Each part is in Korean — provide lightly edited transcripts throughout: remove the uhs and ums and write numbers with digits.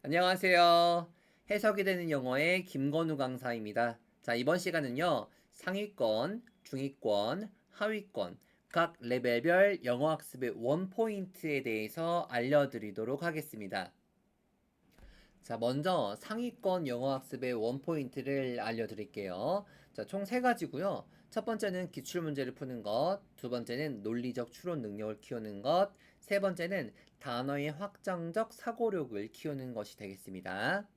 안녕하세요. 해석이 되는 영어의 김건우 강사입니다. 자, 이번 시간은요, 상위권, 중위권, 하위권, 각 레벨별 영어 학습의 원포인트에 대해서 알려드리도록 하겠습니다. 자, 먼저 상위권 영어 학습의 원포인트를 알려드릴게요. 자, 총 세 가지고요. 첫 번째는 기출문제를 푸는 것, 두 번째는 논리적 추론 능력을 키우는 것, 세 번째는 단어의 확장적 사고력을 키우는 것이 되겠습니다.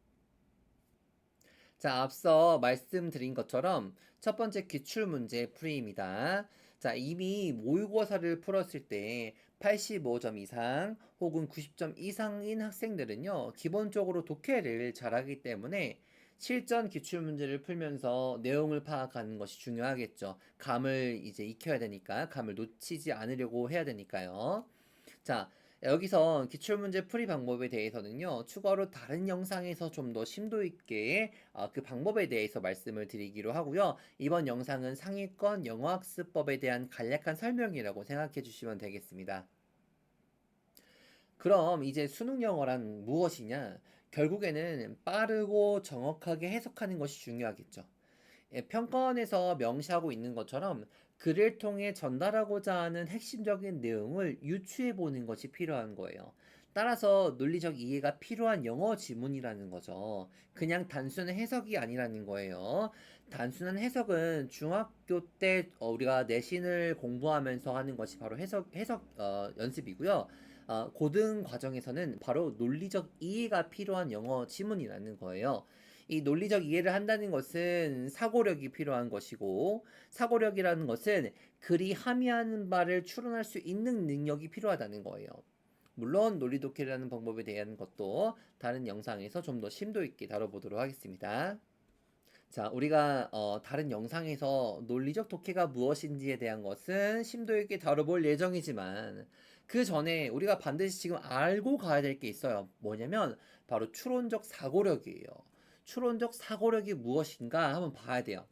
자, 앞서 말씀드린 것처럼 첫 번째 기출문제 풀이입니다. 자, 이미 모의고사를 풀었을 때 85점 이상 혹은 90점 이상인 학생들은요, 기본적으로 독해를 잘하기 때문에 실전 기출문제를 풀면서 내용을 파악하는 것이 중요하겠죠. 감을 이제 익혀야 되니까, 감을 놓치지 않으려고 해야 되니까요. 자, 여기서 기출문제 풀이 방법에 대해서는요, 추가로 다른 영상에서 좀 더 심도 있게 그 방법에 대해서 말씀을 드리기로 하고요. 이번 영상은 상위권 영어학습법에 대한 간략한 설명이라고 생각해 주시면 되겠습니다. 그럼 이제 수능 영어란 무엇이냐? 결국에는 빠르고 정확하게 해석하는 것이 중요하겠죠. 평가원에서 명시하고 있는 것처럼 글을 통해 전달하고자 하는 핵심적인 내용을 유추해 보는 것이 필요한 거예요. 따라서 논리적 이해가 필요한 영어 지문이라는 거죠. 그냥 단순한 해석이 아니라는 거예요. 단순한 해석은 중학교 때 우리가 내신을 공부하면서 하는 것이 바로 해석 연습이고요. 고등 과정에서는 바로 논리적 이해가 필요한 영어 지문이라는 거예요. 이 논리적 이해를 한다는 것은 사고력이 필요한 것이고, 사고력이라는 것은 글이 함의하는 바를 추론할 수 있는 능력이 필요하다는 거예요. 물론 논리 독해라는 방법에 대한 것도 다른 영상에서 좀 더 심도 있게 다뤄보도록 하겠습니다. 자, 우리가 다른 영상에서 논리적 독해가 무엇인지에 대한 것은 심도 있게 다뤄볼 예정이지만 그 전에 우리가 반드시 지금 알고 가야 될 게 있어요. 뭐냐면 바로 추론적 사고력이에요. 추론적 사고력이 무엇인가 한번 봐야 돼요.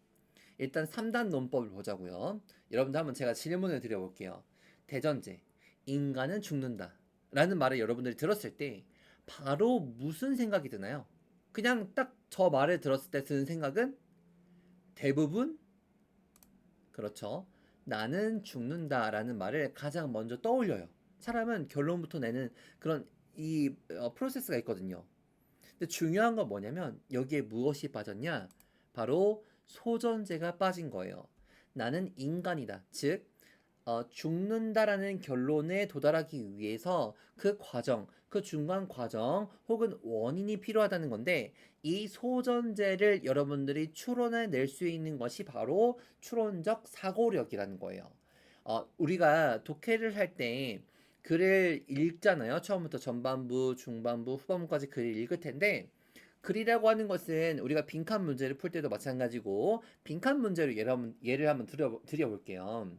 일단 3단 논법을 보자고요. 여러분들 한번 제가 질문을 드려볼게요. 대전제, 인간은 죽는다 라는 말을 여러분들이 들었을 때 바로 무슨 생각이 드나요? 그냥 딱 저 말을 들었을 때 드는 생각은 대부분 그렇죠. 나는 죽는다라는 말을 가장 먼저 떠올려요. 사람은 결론부터 내는 그런 프로세스가 있거든요. 근데 중요한 건 뭐냐면 여기에 무엇이 빠졌냐? 바로 소전제가 빠진 거예요. 나는 인간이다. 즉 죽는다라는 결론에 도달하기 위해서 그 과정, 그 중간 과정 혹은 원인이 필요하다는 건데 이 소전제를 여러분들이 추론해낼 수 있는 것이 바로 추론적 사고력이라는 거예요. 우리가 독해를 할 때 글을 읽잖아요. 처음부터 전반부, 중반부, 후반부까지 글을 읽을 텐데 글이라고 하는 것은 우리가 빈칸 문제를 풀 때도 마찬가지고 빈칸 문제로 예를 한번 드려볼게요.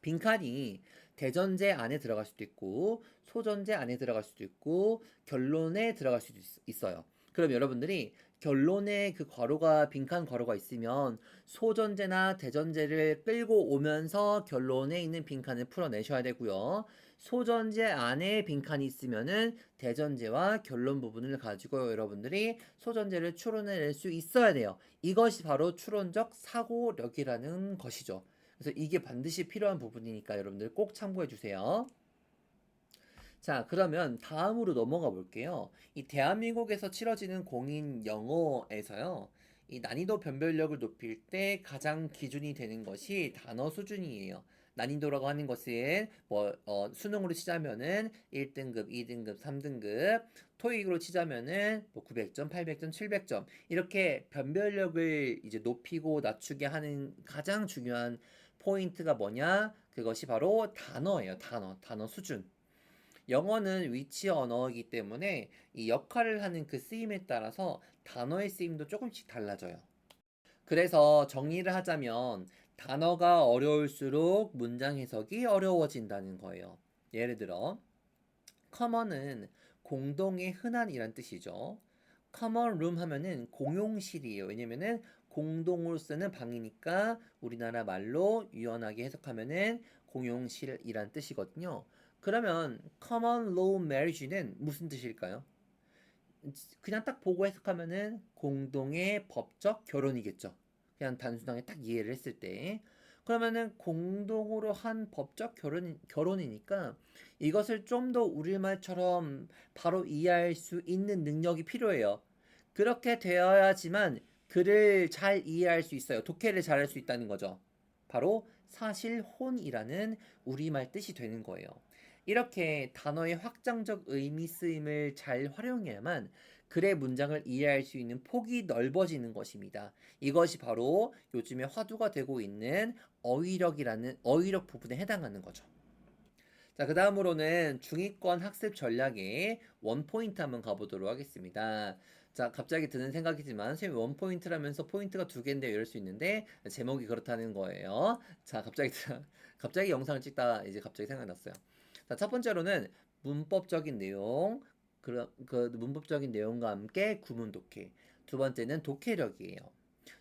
빈칸이 대전제 안에 들어갈 수도 있고 소전제 안에 들어갈 수도 있고 결론에 들어갈 수도 있어요. 그럼 여러분들이 결론에 그 괄호가 빈칸 괄호가 있으면 소전제나 대전제를 끌고 오면서 결론에 있는 빈칸을 풀어내셔야 되고요. 소전제 안에 빈칸이 있으면은 대전제와 결론 부분을 가지고 여러분들이 소전제를 추론해낼 수 있어야 돼요. 이것이 바로 추론적 사고력이라는 것이죠. 그래서 이게 반드시 필요한 부분이니까 여러분들 꼭 참고해 주세요. 자, 그러면 다음으로 넘어가 볼게요. 이 대한민국에서 치러지는 공인 영어에서요. 이 난이도 변별력을 높일 때 가장 기준이 되는 것이 단어 수준이에요. 난이도라고 하는 것은 수능으로 치자면은 1등급, 2등급, 3등급, 토익으로 치자면은 900점, 800점, 700점 이렇게 변별력을 이제 높이고 낮추게 하는 가장 중요한 포인트가 뭐냐? 그것이 바로 단어예요. 단어 수준. 영어는 위치 언어이기 때문에 이 역할을 하는 그 쓰임에 따라서 단어의 쓰임도 조금씩 달라져요. 그래서 정리를 하자면 단어가 어려울수록 문장 해석이 어려워진다는 거예요. 예를 들어 common은 공동의 흔한이란 뜻이죠. common room 하면은 공용실이에요. 왜냐면은 공동으로 쓰는 방이니까 우리나라 말로 유연하게 해석하면은 공용실이란 뜻이거든요. 그러면 common law marriage는 무슨 뜻일까요? 그냥 딱 보고 해석하면은 공동의 법적 결혼이겠죠. 그냥 단순하게 딱 이해를 했을 때. 그러면은 공동으로 한 법적 결혼이니까 이것을 좀 더 우리말처럼 바로 이해할 수 있는 능력이 필요해요. 그렇게 되어야지만 글을 잘 이해할 수 있어요. 독해를 잘 할 수 있다는 거죠. 바로 사실혼이라는 우리말 뜻이 되는 거예요. 이렇게 단어의 확장적 의미 쓰임을 잘 활용해야만 글의 문장을 이해할 수 있는 폭이 넓어지는 것입니다. 이것이 바로 요즘에 화두가 되고 있는 어휘력이라는 어휘력 부분에 해당하는 거죠. 자, 그 다음으로는 중위권 학습 전략의 원포인트 한번 가보도록 하겠습니다. 자, 갑자기 드는 생각이지만 선생님 원포인트라면서 포인트가 두 개인데 이럴 수 있는데 제목이 그렇다는 거예요. 자, 갑자기 영상을 찍다 이제 갑자기 생각났어요. 자, 첫 번째로는 문법적인 내용, 그 문법적인 내용과 함께 구문 독해. 두 번째는 독해력이에요.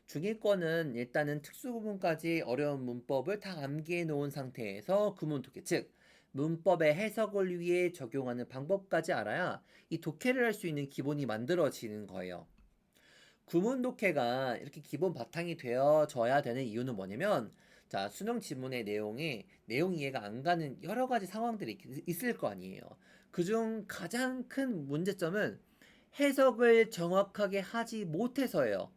중위권은 일단은 특수구문까지 어려운 문법을 다 암기해 놓은 상태에서 구문 독해, 즉 문법의 해석을 위해 적용하는 방법까지 알아야 이 독해를 할 수 있는 기본이 만들어지는 거예요. 구문 독해가 이렇게 기본 바탕이 되어져야 되는 이유는 뭐냐면, 자, 수능 지문의 내용에 내용 이해가 안 가는 여러 가지 상황들이 있을 거 아니에요. 그중 가장 큰 문제점은 해석을 정확하게 하지 못해서예요.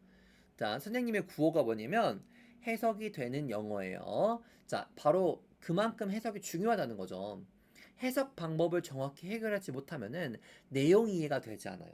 자, 선생님의 구호가 뭐냐면 해석이 되는 영어예요. 자, 바로 그만큼 해석이 중요하다는 거죠. 해석 방법을 정확히 해결하지 못하면은 내용 이해가 되지 않아요.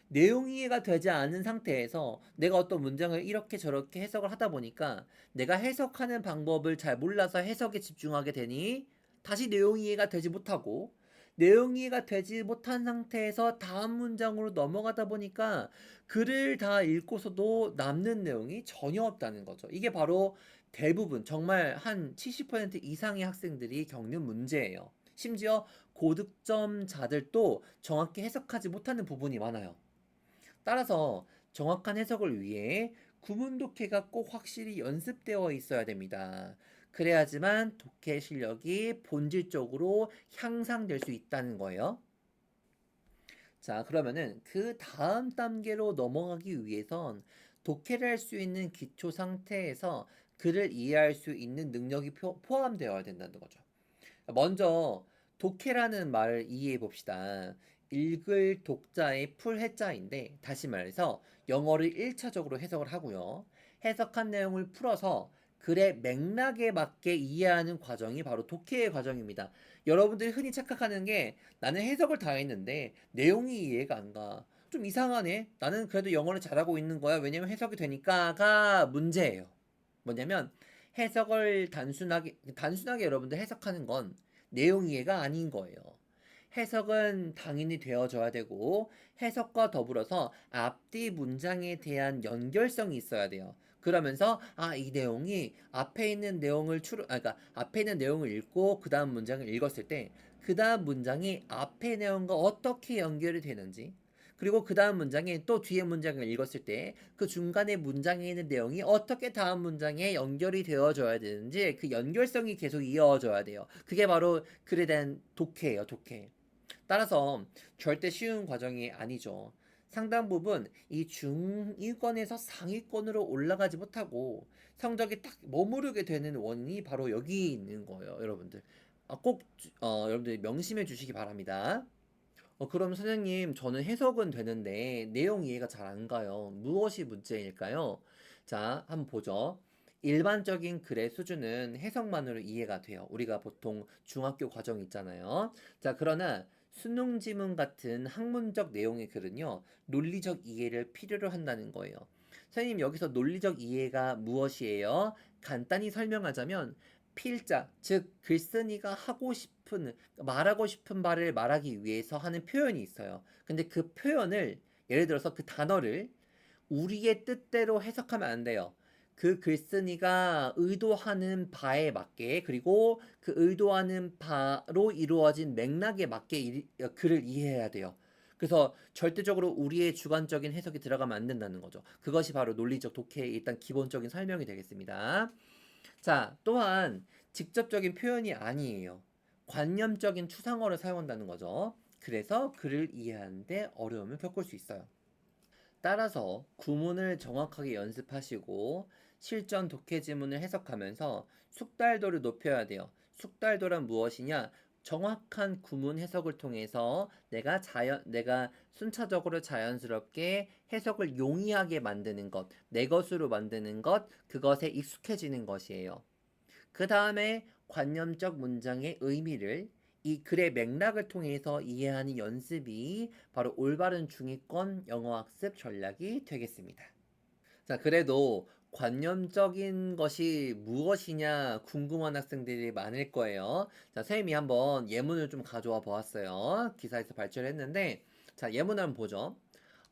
내용 이해가 되지 않은 상태에서 내가 어떤 문장을 이렇게 저렇게 해석을 하다 보니까 내가 해석하는 방법을 잘 몰라서 해석에 집중하게 되니 다시 내용 이해가 되지 못하고, 내용 이해가 되지 못한 상태에서 다음 문장으로 넘어가다 보니까 글을 다 읽고서도 남는 내용이 전혀 없다는 거죠. 이게 바로 대부분 정말 한 70% 이상의 학생들이 겪는 문제예요. 심지어 고득점자들도 정확히 해석하지 못하는 부분이 많아요. 따라서 정확한 해석을 위해 구문 독해가 꼭 확실히 연습되어 있어야 됩니다. 그래야지만 독해 실력이 본질적으로 향상될 수 있다는 거예요. 자, 그러면은 그 다음 단계로 넘어가기 위해선 독해를 할 수 있는 기초 상태에서 글을 이해할 수 있는 능력이 포함되어야 된다는 거죠. 먼저 독해라는 말을 이해해 봅시다. 읽을 독자의 풀 해자인데, 다시 말해서 영어를 1차적으로 해석을 하고요. 해석한 내용을 풀어서 글의 맥락에 맞게 이해하는 과정이 바로 독해의 과정입니다. 여러분들이 흔히 착각하는 게 나는 해석을 다 했는데 내용이 이해가 안 가. 좀 이상하네. 나는 그래도 영어를 잘하고 있는 거야. 왜냐면 해석이 되니까가 문제예요. 뭐냐면 해석을 단순하게 여러분들 해석하는 건 내용 이해가 아닌 거예요. 해석은 당연히 되어져야 되고 해석과 더불어서 앞뒤 문장에 대한 연결성이 있어야 돼요. 그러면서 이 내용이 앞에 있는 내용을 그러니까 앞에 있는 내용을 읽고 그 다음 문장을 읽었을 때 그 다음 문장이 앞의 내용과 어떻게 연결이 되는지, 그리고 그 다음 문장에 또 뒤에 문장을 읽었을 때 그 중간에 문장에 있는 내용이 어떻게 다음 문장에 연결이 되어져야 되는지 그 연결성이 계속 이어져야 돼요. 그게 바로 글에 대한 독해예요, 독해. 따라서 절대 쉬운 과정이 아니죠. 상당 부분 이 중위권에서 상위권으로 올라가지 못하고 성적이 딱 머무르게 되는 원인이 바로 여기 있는 거예요, 여러분들. 꼭 여러분들 명심해 주시기 바랍니다. 그럼 선생님, 저는 해석은 되는데 내용 이해가 잘 안 가요. 무엇이 문제일까요? 자, 한번 보죠. 일반적인 글의 수준은 해석만으로 이해가 돼요. 우리가 보통 중학교 과정 있잖아요. 자, 그러나 수능 지문 같은 학문적 내용의 글은요, 논리적 이해를 필요로 한다는 거예요. 선생님, 여기서 논리적 이해가 무엇이에요? 간단히 설명하자면 필자, 즉 글쓴이가 말하고 싶은 말을 말하기 위해서 하는 표현이 있어요. 근데 그 표현을, 예를 들어서 그 단어를 우리의 뜻대로 해석하면 안 돼요. 그 글쓴이가 의도하는 바에 맞게, 그리고 그 의도하는 바로 이루어진 맥락에 맞게 글을 이해해야 돼요. 그래서 절대적으로 우리의 주관적인 해석이 들어가면 안 된다는 거죠. 그것이 바로 논리적 독해의 일단 기본적인 설명이 되겠습니다. 자, 또한 직접적인 표현이 아니에요. 관념적인 추상어를 사용한다는 거죠. 그래서 글을 이해하는데 어려움을 겪을 수 있어요. 따라서 구문을 정확하게 연습하시고 실전 독해 지문을 해석하면서 숙달도를 높여야 돼요. 숙달도란 무엇이냐? 정확한 구문 해석을 통해서 내가 순차적으로 자연스럽게 해석을 용이하게 만드는 것, 내 것으로 만드는 것, 그것에 익숙해지는 것이에요. 그 다음에 관념적 문장의 의미를 이 글의 맥락을 통해서 이해하는 연습이 바로 올바른 중위권 영어학습 전략이 되겠습니다. 자, 그래도 관념적인 것이 무엇이냐 궁금한 학생들이 많을 거예요. 자, 선생님이 한번 예문을 좀 가져와 보았어요. 기사에서 발췌를 했는데, 자, 예문 한번 보죠.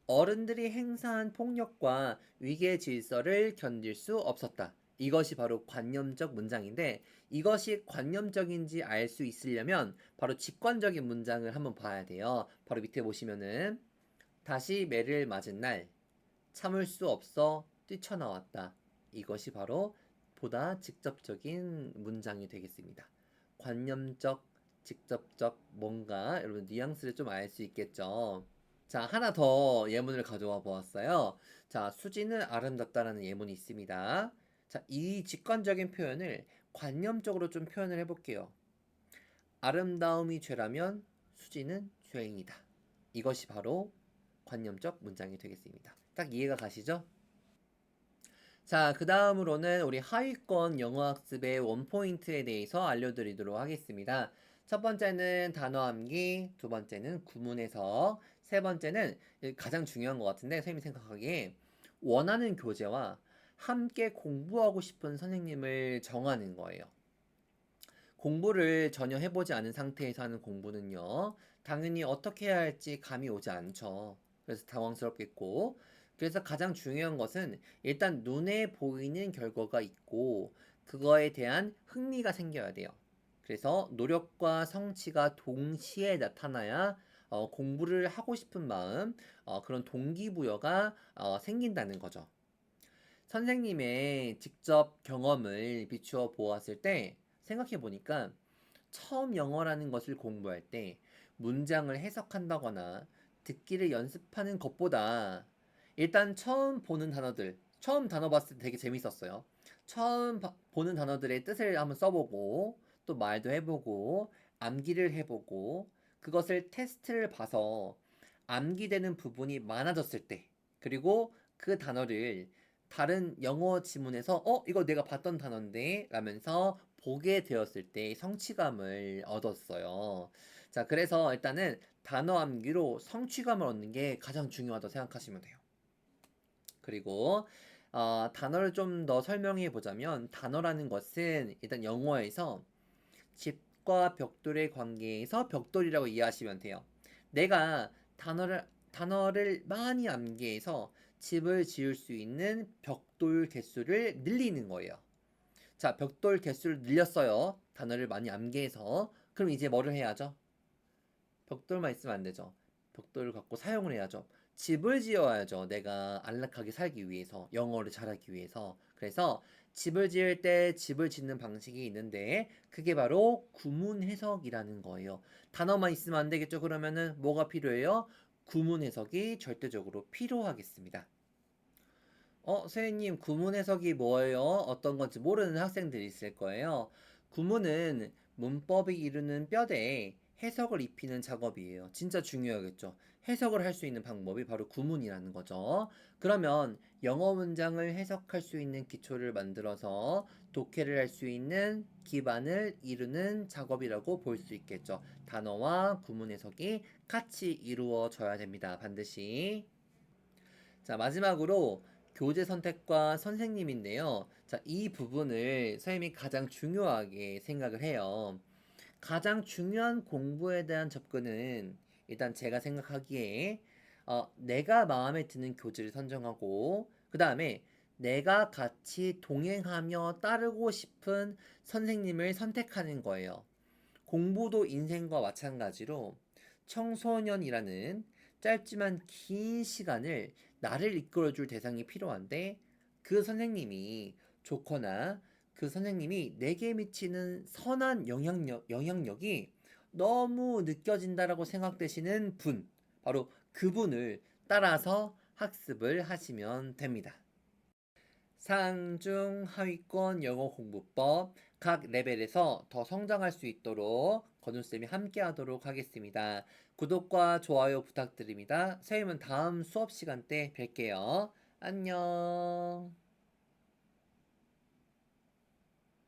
어른들이 행사한 폭력과 위계 질서를 견딜 수 없었다. 이것이 바로 관념적 문장인데 이것이 관념적인지 알 수 있으려면 바로 직관적인 문장을 한번 봐야 돼요. 바로 밑에 보시면은 다시 매를 맞은 날 참을 수 없어 뛰쳐나왔다. 이것이 바로 보다 직접적인 문장이 되겠습니다. 관념적, 직접적 뭔가 여러분 뉘앙스를 좀 알 수 있겠죠. 자, 하나 더 예문을 가져와 보았어요. 자, 수지는 아름답다라는 예문이 있습니다. 자, 이 직관적인 표현을 관념적으로 좀 표현을 해볼게요. 아름다움이 죄라면 수지는 죄인이다. 이것이 바로 관념적 문장이 되겠습니다. 딱 이해가 가시죠? 자, 그 다음으로는 우리 하위권 영어학습의 원포인트에 대해서 알려드리도록 하겠습니다. 첫 번째는 단어 암기, 두 번째는 구문 해석, 세 번째는 가장 중요한 것 같은데 선생님이 생각하기에 원하는 교재와 함께 공부하고 싶은 선생님을 정하는 거예요. 공부를 전혀 해보지 않은 상태에서 하는 공부는요, 당연히 어떻게 해야 할지 감이 오지 않죠. 그래서 당황스럽겠고, 그래서 가장 중요한 것은 일단 눈에 보이는 결과가 있고, 그거에 대한 흥미가 생겨야 돼요. 그래서 노력과 성취가 동시에 나타나야 공부를 하고 싶은 마음, 그런 동기부여가 생긴다는 거죠. 선생님의 직접 경험을 비추어 보았을 때 생각해 보니까 처음 영어라는 것을 공부할 때 문장을 해석한다거나 듣기를 연습하는 것보다 일단 처음 단어 봤을 때 되게 재밌었어요. 보는 단어들의 뜻을 한번 써보고 또 말도 해보고 암기를 해보고 그것을 테스트를 봐서 암기되는 부분이 많아졌을 때 그리고 그 단어를 다른 영어 지문에서 이거 내가 봤던 단어인데 라면서 보게 되었을 때 성취감을 얻었어요. 자, 그래서 일단은 단어 암기로 성취감을 얻는 게 가장 중요하다고 생각하시면 돼요. 그리고 단어를 좀 더 설명해 보자면 단어라는 것은 일단 영어에서 집과 벽돌의 관계에서 벽돌이라고 이해하시면 돼요. 내가 단어를 많이 암기해서 집을 지을 수 있는 벽돌 개수를 늘리는 거예요. 자, 벽돌 개수를 늘렸어요. 단어를 많이 암기해서. 그럼 이제 뭐를 해야죠? 벽돌만 있으면 안 되죠. 벽돌을 갖고 사용을 해야죠. 집을 지어야죠. 내가 안락하게 살기 위해서, 영어를 잘하기 위해서. 그래서 집을 지을 때 집을 짓는 방식이 있는데 그게 바로 구문 해석이라는 거예요. 단어만 있으면 안 되겠죠. 그러면은 뭐가 필요해요? 구문 해석이 절대적으로 필요하겠습니다. 선생님, 구문 해석이 뭐예요? 어떤 건지 모르는 학생들이 있을 거예요. 구문은 문법이 이루는 뼈대에 해석을 입히는 작업이에요. 진짜 중요하겠죠. 해석을 할 수 있는 방법이 바로 구문이라는 거죠. 그러면 영어 문장을 해석할 수 있는 기초를 만들어서 독해를 할 수 있는 기반을 이루는 작업이라고 볼 수 있겠죠. 단어와 구문 해석이 같이 이루어져야 됩니다. 반드시. 자, 마지막으로 교재 선택과 선생님인데요. 자, 이 부분을 선생님이 가장 중요하게 생각을 해요. 가장 중요한 공부에 대한 접근은 일단 제가 생각하기에 내가 마음에 드는 교재를 선정하고 그 다음에 내가 같이 동행하며 따르고 싶은 선생님을 선택하는 거예요. 공부도 인생과 마찬가지로 청소년이라는 짧지만 긴 시간을 나를 이끌어줄 대상이 필요한데 그 선생님이 좋거나 그 선생님이 내게 미치는 선한 영향력이 너무 느껴진다라고 생각되시는 분, 바로 그분을 따라서 학습을 하시면 됩니다. 상중 하위권 영어 공부법 각 레벨에서 더 성장할 수 있도록 건우쌤이 함께 하도록 하겠습니다. 구독과 좋아요 부탁드립니다. 선생님은 다음 수업 시간 때 뵐게요. 안녕.